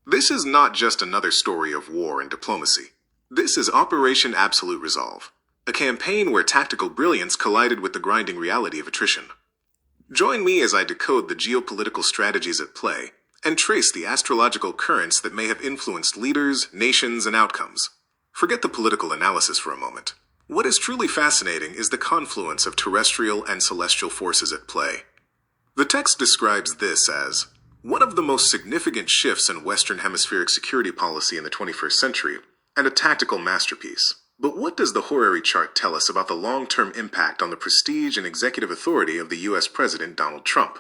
This is not just another story of war and diplomacy. This is Operation Absolute Resolve, a campaign where tactical brilliance collided with the grinding reality of attrition. Join me as I decode the geopolitical strategies at play and trace the astrological currents that may have influenced leaders, nations, and outcomes. Forget the political analysis for a moment. What is truly fascinating is the confluence of terrestrial and celestial forces at play. The text describes this as one of the most significant shifts in Western Hemispheric security policy in the 21st century, and a tactical masterpiece. But what does the horary chart tell us about the long-term impact on the prestige and executive authority of the U.S. President Donald Trump?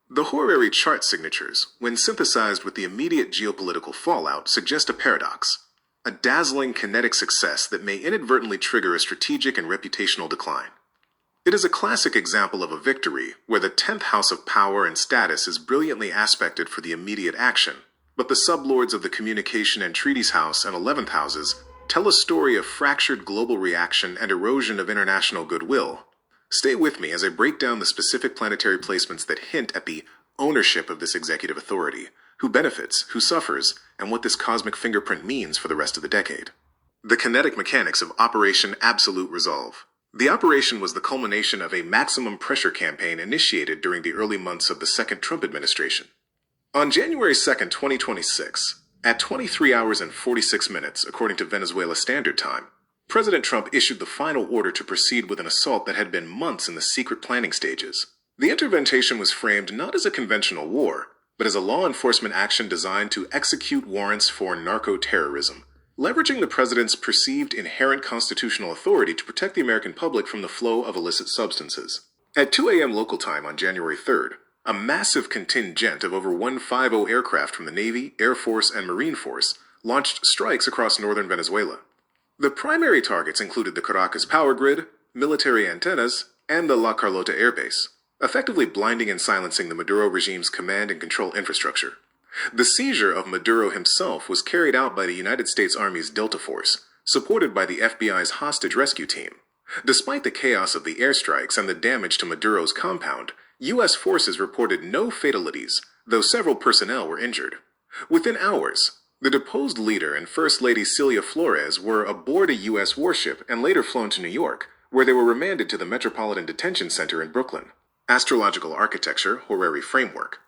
The horary chart signatures, when synthesized with the immediate geopolitical fallout, suggest a paradox, a dazzling kinetic success that may inadvertently trigger a strategic and reputational decline. It is a classic example of a victory where the 10th house of power and status is brilliantly aspected for the immediate action, but the sublords of the communication and treaties house and 11th houses tell a story of fractured global reaction and erosion of international goodwill. Stay with me as I break down the specific planetary placements that hint at the ownership of this executive authority, who benefits, who suffers, and what this cosmic fingerprint means for the rest of the decade. The kinetic mechanics of Operation Absolute Resolve. The operation was the culmination of a maximum pressure campaign initiated during the early months of the second Trump administration. On January 2, 2026, at 23 hours and 46 minutes, according to Venezuela Standard Time, President Trump issued the final order to proceed with an assault that had been months in the secret planning stages. The intervention was framed not as a conventional war, but as a law enforcement action designed to execute warrants for narco-terrorism, leveraging the president's perceived inherent constitutional authority to protect the American public from the flow of illicit substances. At 2 a.m. local time on January 3rd, a massive contingent of over 150 aircraft from the Navy, Air Force, and Marine Force launched strikes across northern Venezuela. The primary targets included the Caracas power grid, military antennas, and the La Carlota Air Base, effectively blinding and silencing the Maduro regime's command and control infrastructure. The seizure of Maduro himself was carried out by the United States Army's Delta Force, supported by the FBI's hostage rescue team. Despite the chaos of the airstrikes and the damage to Maduro's compound, U.S. forces reported no fatalities, though several personnel were injured. Within hours, the deposed leader and First Lady Celia Flores were aboard a U.S. warship and later flown to New York, where they were remanded to the Metropolitan Detention Center in Brooklyn. Astrological architecture, horary framework.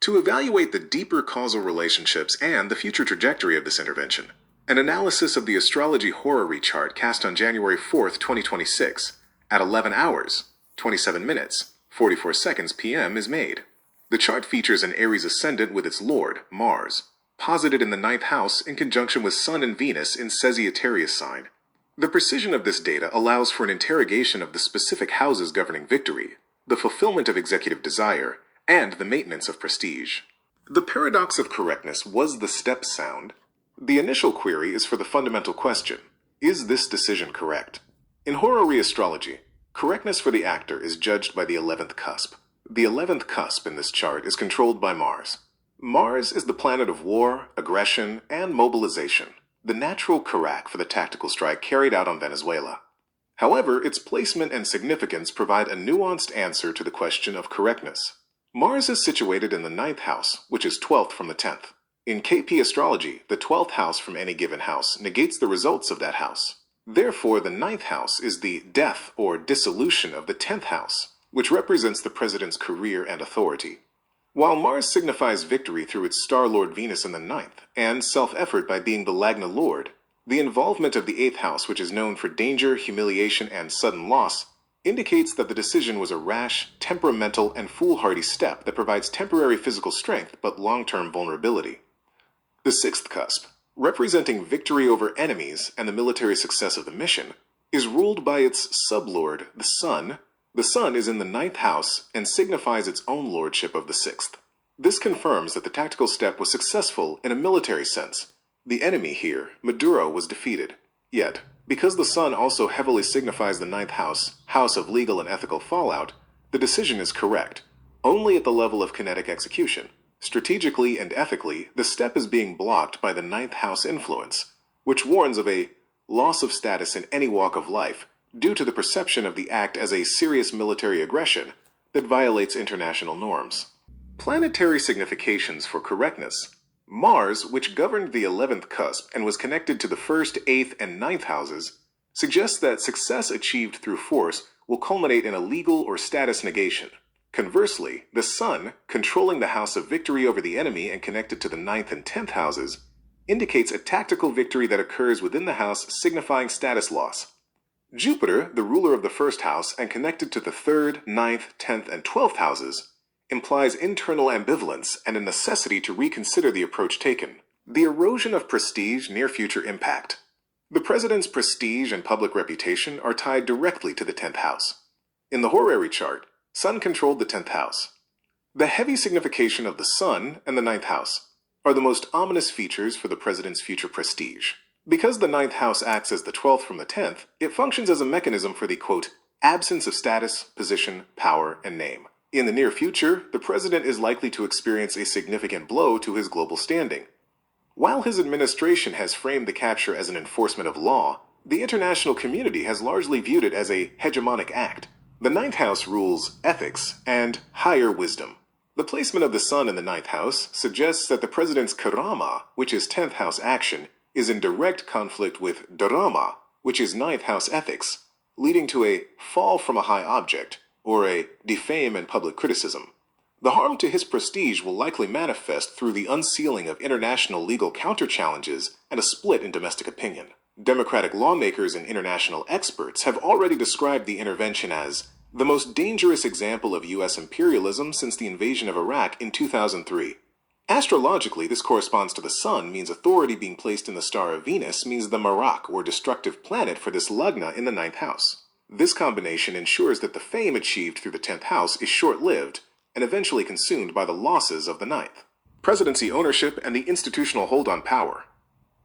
To evaluate the deeper causal relationships and the future trajectory of this intervention, an analysis of the astrology horary chart cast on January 4th, 2026, at 11 hours, 27 minutes, 44 seconds p.m. is made. The chart features an Aries ascendant with its lord, Mars, posited in the 9th house in conjunction with Sun and Venus in Sagittarius sign. The precision of this data allows for an interrogation of the specific houses governing victory, the fulfillment of executive desire, and the maintenance of prestige. The paradox of correctness was the step sound. The initial query is for the fundamental question, is this decision correct? In horary astrology, correctness for the actor is judged by the 11th cusp. The 11th cusp in this chart is controlled by Mars. Mars is the planet of war, aggression, and mobilization, the natural Karak for the tactical strike carried out on Venezuela. However, its placement and significance provide a nuanced answer to the question of correctness. Mars is situated in the 9th house, which is 12th from the 10th. In KP astrology, the 12th house from any given house negates the results of that house. Therefore, the 9th house is the death or dissolution of the 10th house, which represents the president's career and authority. While Mars signifies victory through its star lord Venus in the 9th, and self-effort by being the Lagna lord, the involvement of the 8th house, which is known for danger, humiliation, and sudden loss, indicates that the decision was a rash, temperamental, and foolhardy step that provides temporary physical strength but long-term vulnerability. The 6th cusp, representing victory over enemies and the military success of the mission, is ruled by its sublord, the Sun. The Sun is in the 9th house and signifies its own lordship of the 6th. This confirms that the tactical step was successful in a military sense. The enemy here, Maduro, was defeated. Yet, because the Sun also heavily signifies the 9th house, house of legal and ethical fallout, the decision is correct, only at the level of kinetic execution. Strategically and ethically, the step is being blocked by the 9th house influence, which warns of a loss of status in any walk of life due to the perception of the act as a serious military aggression that violates international norms. Planetary significations for correctness. Mars, which governed the 11th cusp and was connected to the 1st, 8th, and 9th houses, suggests that success achieved through force will culminate in a legal or status negation. Conversely, the Sun, controlling the house of victory over the enemy and connected to the 9th and 10th houses, indicates a tactical victory that occurs within the house, signifying status loss. Jupiter, the ruler of the 1st house and connected to the 3rd, 9th, 10th, and 12th houses, implies internal ambivalence and a necessity to reconsider the approach taken. The erosion of prestige near future impact. The president's prestige and public reputation are tied directly to the 10th house. In the horary chart, Sun controlled the 10th house. The heavy signification of the Sun and the 9th house are the most ominous features for the president's future prestige. Because the 9th house acts as the 12th from the 10th, it functions as a mechanism for the, quote, absence of status, position, power, and name. In the near future, the president is likely to experience a significant blow to his global standing. While his administration has framed the capture as an enforcement of law, the international community has largely viewed it as a hegemonic act. The 9th house rules ethics and higher wisdom. The placement of the Sun in the 9th house suggests that the president's karama, which is 10th house action, is in direct conflict with dharma, which is 9th house ethics, leading to a fall from a high object, or a defame in public criticism. The harm to his prestige will likely manifest through the unsealing of international legal counter-challenges and a split in domestic opinion. Democratic lawmakers and international experts have already described the intervention as the most dangerous example of U.S. imperialism since the invasion of Iraq in 2003. Astrologically, this corresponds to the Sun, means authority being placed in the star of Venus means the Marak, or destructive planet for this lagna in the 9th house. This combination ensures that the fame achieved through the 10th house is short-lived and eventually consumed by the losses of the 9th. Presidency ownership and the institutional hold on power.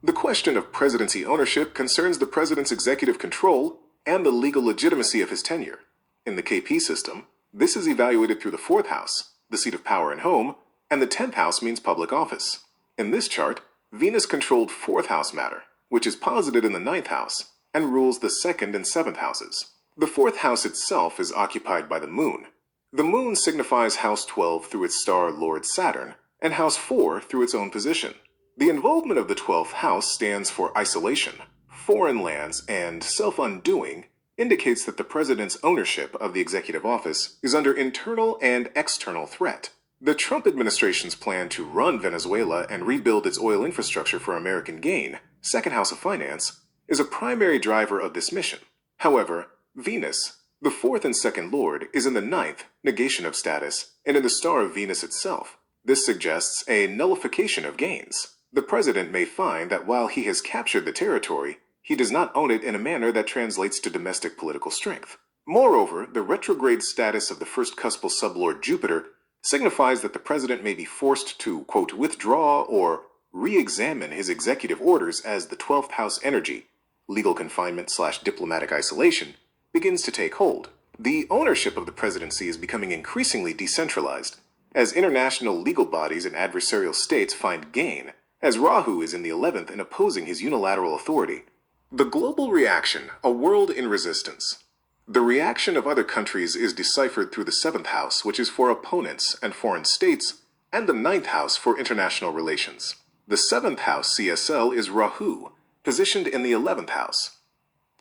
The question of presidency ownership concerns the president's executive control and the legal legitimacy of his tenure. In the KP system, this is evaluated through the 4th house, the seat of power and home, and the 10th house means public office. In this chart, Venus controlled 4th house matter, which is posited in the 9th house, and rules the 2nd and 7th houses. The 4th house itself is occupied by the Moon. The Moon signifies House 12 through its star Lord Saturn, and House 4 through its own position. The involvement of the 12th house stands for isolation, foreign lands, and self-undoing, indicates that the president's ownership of the executive office is under internal and external threat. The Trump administration's plan to run Venezuela and rebuild its oil infrastructure for American gain, second house of finance, is a primary driver of this mission. However, Venus, the 4th and 2nd lord, is in the 9th, negation of status, and in the star of Venus itself. This suggests a nullification of gains. The president may find that while he has captured the territory, he does not own it in a manner that translates to domestic political strength. Moreover, the retrograde status of the first cuspal sublord Jupiter signifies that the president may be forced to, quote, withdraw or re-examine his executive orders as the 12th house energy, legal confinement/diplomatic isolation, begins to take hold. The ownership of the presidency is becoming increasingly decentralized, as international legal bodies and adversarial states find gain, as Rahu is in the 11th and opposing his unilateral authority. The global reaction, a world in resistance. The reaction of other countries is deciphered through the 7th house, which is for opponents and foreign states, and the 9th house for international relations. The 7th house CSL is Rahu, positioned in the 11th house.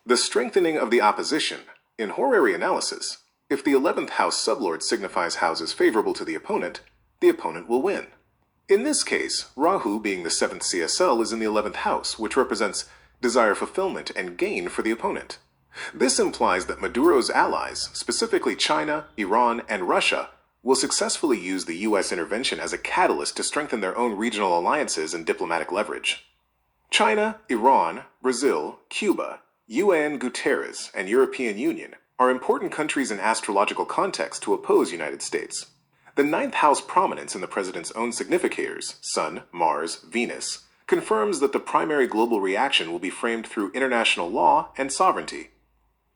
The strengthening of the opposition. In horary analysis, if the 11th house sublord signifies houses favorable to the opponent will win. In this case, Rahu, being the 7th CSL, is in the 11th house, which represents desire fulfillment and gain for the opponent. This implies that Maduro's allies, specifically China, Iran, and Russia, will successfully use the U.S. intervention as a catalyst to strengthen their own regional alliances and diplomatic leverage. China, Iran, Brazil, Cuba, UN, Guterres, and European Union are important countries in astrological context to oppose United States. The 9th house prominence in the president's own significators, Sun, Mars, Venus, confirms that the primary global reaction will be framed through international law and sovereignty.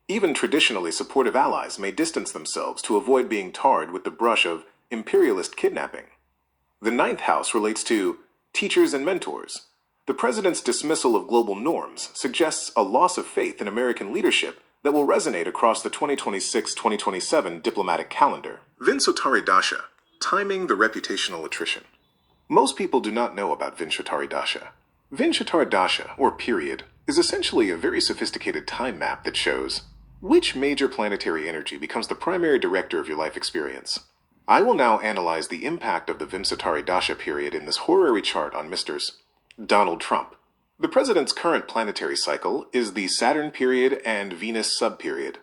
Even traditionally supportive allies may distance themselves to avoid being tarred with the brush of imperialist kidnapping. The 9th house relates to teachers and mentors. The president's dismissal of global norms suggests a loss of faith in American leadership that will resonate across the 2026-2027 diplomatic calendar. Vinsotari Dasha, timing the reputational attrition. Most people do not know about Vinshatari Dasha. Vinshatara Dasha, or period, is essentially a very sophisticated time map that shows which major planetary energy becomes the primary director of your life experience. I will now analyze the impact of the Vinshatari Dasha period in this horary chart on Mr. Donald Trump. The president's current planetary cycle is the Saturn period and Venus subperiod.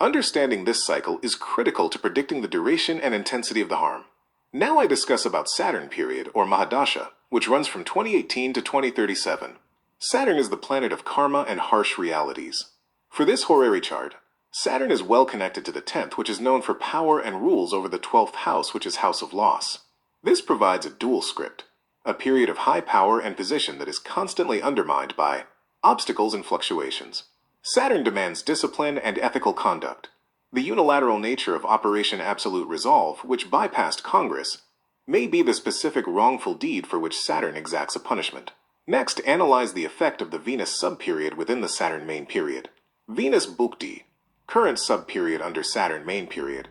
Understanding this cycle is critical to predicting the duration and intensity of the harm. Now I discuss about Saturn period, or Mahadasha, which runs from 2018 to 2037. Saturn is the planet of karma and harsh realities. For this horary chart, Saturn is well connected to the 10th, which is known for power and rules over the 12th house, which is house of loss. This provides a dual script, a period of high power and position that is constantly undermined by obstacles and fluctuations. Saturn demands discipline and ethical conduct. The unilateral nature of Operation Absolute Resolve, which bypassed Congress, may be the specific wrongful deed for which Saturn exacts a punishment. Next, analyze the effect of the Venus subperiod within the Saturn main period. Venus Bhukti, current subperiod under Saturn main period.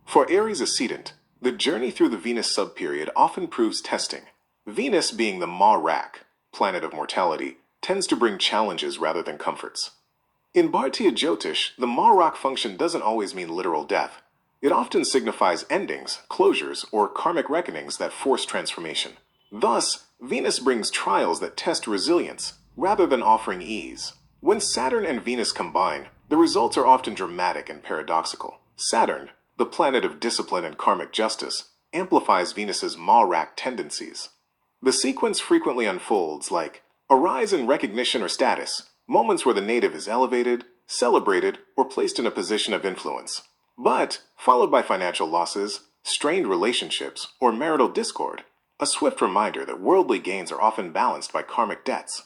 For Aries ascendant, the journey through the Venus subperiod often proves testing. Venus, being the Ma-Rak, planet of mortality, tends to bring challenges rather than comforts. In Bhartiya Jyotish, the Ma-Rak function doesn't always mean literal death. It often signifies endings, closures, or karmic reckonings that force transformation. Thus, Venus brings trials that test resilience, rather than offering ease. When Saturn and Venus combine, the results are often dramatic and paradoxical. Saturn, the planet of discipline and karmic justice, amplifies Venus's Ma-Rak tendencies. The sequence frequently unfolds like a rise in recognition or status, moments where the native is elevated, celebrated, or placed in a position of influence, but followed by financial losses, strained relationships, or marital discord, a swift reminder that worldly gains are often balanced by karmic debts.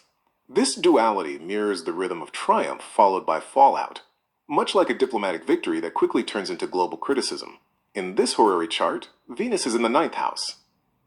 This duality mirrors the rhythm of triumph followed by fallout, much like a diplomatic victory that quickly turns into global criticism. In this horary chart, Venus is in the 9th house.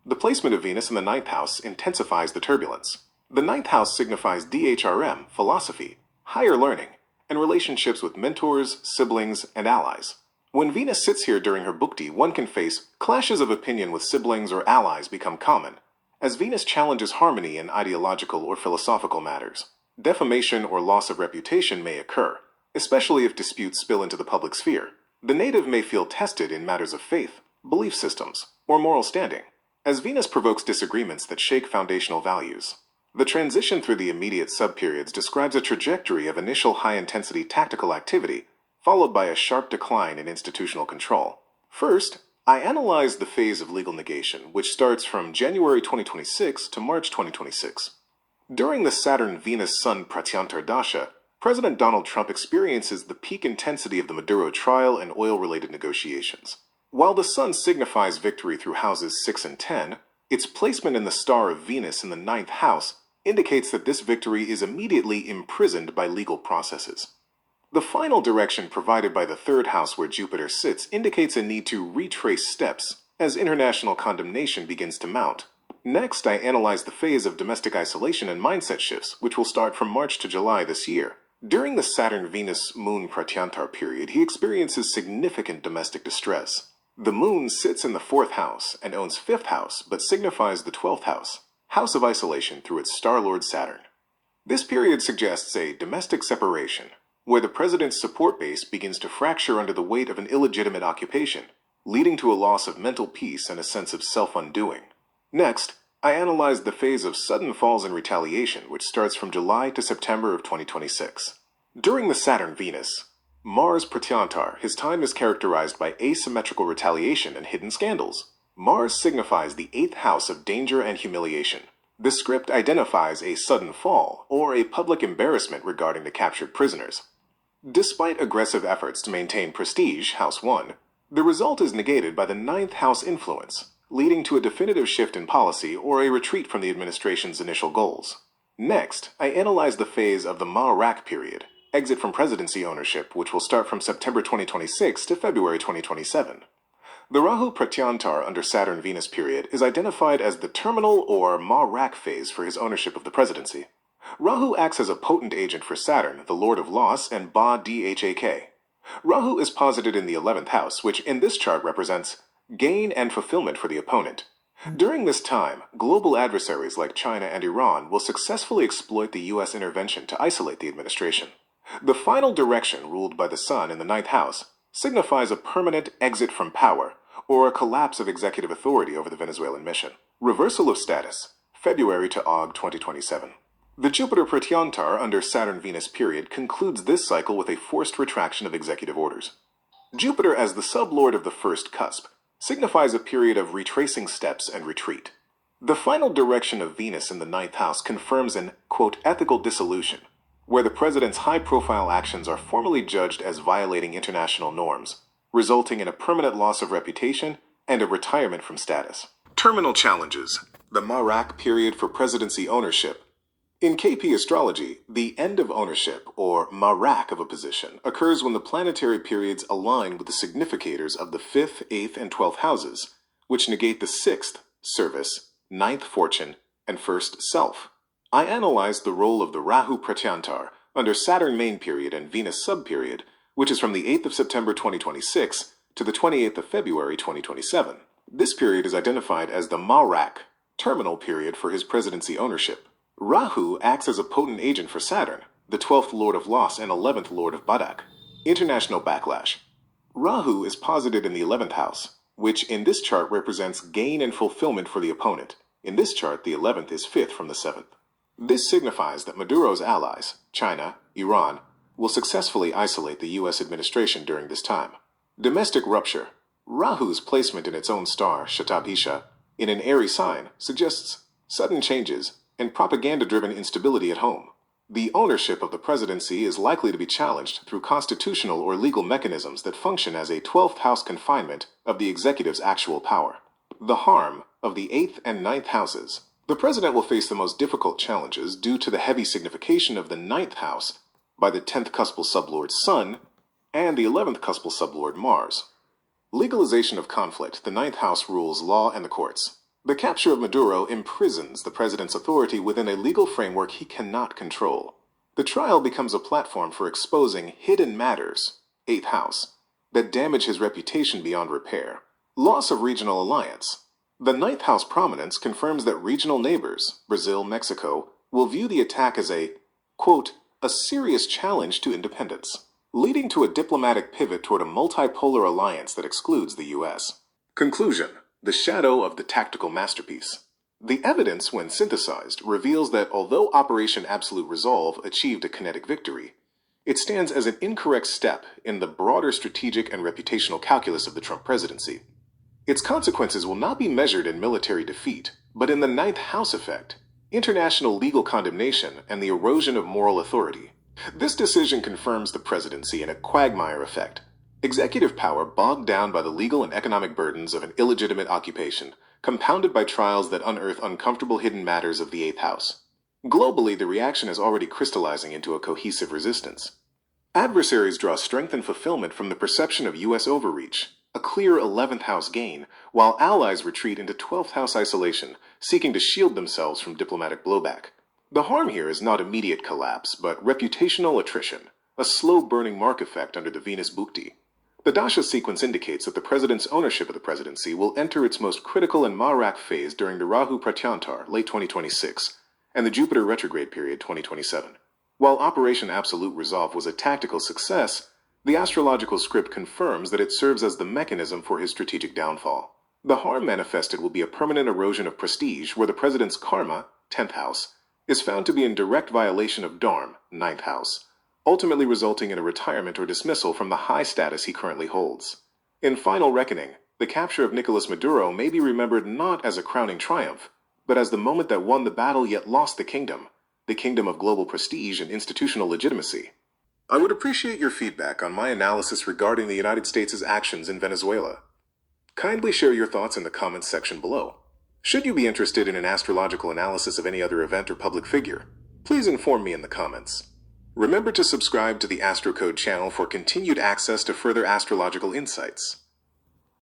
The placement of Venus in the 9th house intensifies the turbulence. The 9th house signifies DHRM, philosophy, higher learning, and relationships with mentors, siblings, and allies. When Venus sits here during her bhukti, one can face clashes of opinion with siblings or allies become common, as Venus challenges harmony in ideological or philosophical matters. Defamation or loss of reputation may occur, especially if disputes spill into the public sphere. The native may feel tested in matters of faith, belief systems, or moral standing, as Venus provokes disagreements that shake foundational values. The transition through the immediate subperiods describes a trajectory of initial high-intensity tactical activity, followed by a sharp decline in institutional control. First, I analyzed the phase of legal negation, which starts from January 2026 to March 2026. During the Saturn-Venus-Sun Pratyantar Dasha, President Donald Trump experiences the peak intensity of the Maduro trial and oil-related negotiations. While the Sun signifies victory through houses 6 and 10, its placement in the star of Venus in the 9th house indicates that this victory is immediately imprisoned by legal processes. The final direction provided by the 3rd house where Jupiter sits indicates a need to retrace steps as international condemnation begins to mount. Next, I analyze the phase of domestic isolation and mindset shifts, which will start from March to July this year. During the Saturn-Venus-Moon Pratyantar period, he experiences significant domestic distress. The Moon sits in the 4th house and owns 5th house, but signifies the 12th house, house of isolation through its star lord Saturn. This period suggests a domestic separation, where the president's support base begins to fracture under the weight of an illegitimate occupation, leading to a loss of mental peace and a sense of self-undoing. Next, I analyzed the phase of sudden falls and retaliation, which starts from July to September of 2026. During the Saturn-Venus, Mars Pratyantar, his time is characterized by asymmetrical retaliation and hidden scandals. Mars signifies the 8th house of danger and humiliation. The script identifies a sudden fall or a public embarrassment regarding the captured prisoners. Despite aggressive efforts to maintain prestige, House 1, the result is negated by the 9th house influence, leading to a definitive shift in policy or a retreat from the administration's initial goals. Next, I analyze the phase of the Ma-Rak period, exit from presidency ownership, which will start from September 2026 to February 2027. The Rahu Pratyantar under Saturn-Venus period is identified as the terminal or Ma-Rak phase for his ownership of the presidency. Rahu acts as a potent agent for Saturn, the Lord of Loss, and Ba-Dhak. Rahu is posited in the 11th house, which in this chart represents gain and fulfillment for the opponent. During this time, global adversaries like China and Iran will successfully exploit the U.S. intervention to isolate the administration. The final direction ruled by the Sun in the ninth house signifies a permanent exit from power or a collapse of executive authority over the Venezuelan mission. Reversal of status, February to Aug 2027. The Jupiter Pratyontar under Saturn-Venus period concludes this cycle with a forced retraction of executive orders. Jupiter as the sublord of the first cusp signifies a period of retracing steps and retreat. The final direction of Venus in the ninth house confirms an, quote, ethical dissolution, where the president's high-profile actions are formally judged as violating international norms, resulting in a permanent loss of reputation and a retirement from status. Terminal challenges. The Marak period for presidency ownership. In KP astrology, the end of ownership, or Marak of a position, occurs when the planetary periods align with the significators of the 5th, 8th, and 12th houses, which negate the 6th, service, 9th, fortune, and 1st, self. I analyzed the role of the Rahu Pratyantar under Saturn main period and Venus subperiod, which is from the 8th of September 2026 to the 28th of February 2027. This period is identified as the Marak, terminal period for his presidency ownership. Rahu acts as a potent agent for Saturn, the 12th lord of loss and 11th lord of Badak. International backlash. Rahu is posited in the 11th house, which in this chart represents gain and fulfillment for the opponent. In this chart, the 11th is 5th from the 7th. This signifies that Maduro's allies, China, Iran, will successfully isolate the U.S. administration during this time. Domestic rupture. Rahu's placement in its own star, Shatabhisha, in an airy sign, suggests sudden changes and propaganda-driven instability at home. The ownership of the presidency is likely to be challenged through constitutional or legal mechanisms that function as a 12th house confinement of the executive's actual power. The harm of the 8th and 9th houses. The president will face the most difficult challenges due to the heavy signification of the 9th house by the 10th cuspal sublord Sun and the 11th cuspal sublord Mars. Legalization of conflict. The 9th house rules law and the courts. The capture of Maduro imprisons the president's authority within a legal framework he cannot control. The trial becomes a platform for exposing hidden matters, 8th house, that damage his reputation beyond repair. Loss of regional alliance. The 9th house prominence confirms that regional neighbors, Brazil, Mexico, will view the attack as a, quote, a serious challenge to independence, leading to a diplomatic pivot toward a multipolar alliance that excludes the U.S. Conclusion. The shadow of the tactical masterpiece. The evidence, when synthesized, reveals that although Operation Absolute Resolve achieved a kinetic victory, it stands as an incorrect step in the broader strategic and reputational calculus of the Trump presidency. Its consequences will not be measured in military defeat, but in the 9th house effect, international legal condemnation, and the erosion of moral authority. This decision confirms the presidency in a quagmire effect. Executive power bogged down by the legal and economic burdens of an illegitimate occupation, compounded by trials that unearth uncomfortable hidden matters of the 8th house. Globally, the reaction is already crystallizing into a cohesive resistance. Adversaries draw strength and fulfillment from the perception of U.S. overreach, a clear 11th house gain, while allies retreat into 12th house isolation, seeking to shield themselves from diplomatic blowback. The harm here is not immediate collapse, but reputational attrition, a slow-burning mark effect under the Venus Bhukti. The Dasha sequence indicates that the president's ownership of the presidency will enter its most critical and Marak phase during the Rahu Pratyantar, late 2026, and the Jupiter retrograde period, 2027. While Operation Absolute Resolve was a tactical success, the astrological script confirms that it serves as the mechanism for his strategic downfall. The harm manifested will be a permanent erosion of prestige where the president's karma, 10th house, is found to be in direct violation of Dharma, 9th house, ultimately resulting in a retirement or dismissal from the high status he currently holds. In final reckoning, the capture of Nicolas Maduro may be remembered not as a crowning triumph, but as the moment that won the battle yet lost the kingdom of global prestige and institutional legitimacy. I would appreciate your feedback on my analysis regarding the United States' actions in Venezuela. Kindly share your thoughts in the comments section below. Should you be interested in an astrological analysis of any other event or public figure, please inform me in the comments. Remember to subscribe to the AstroCode channel for continued access to further astrological insights.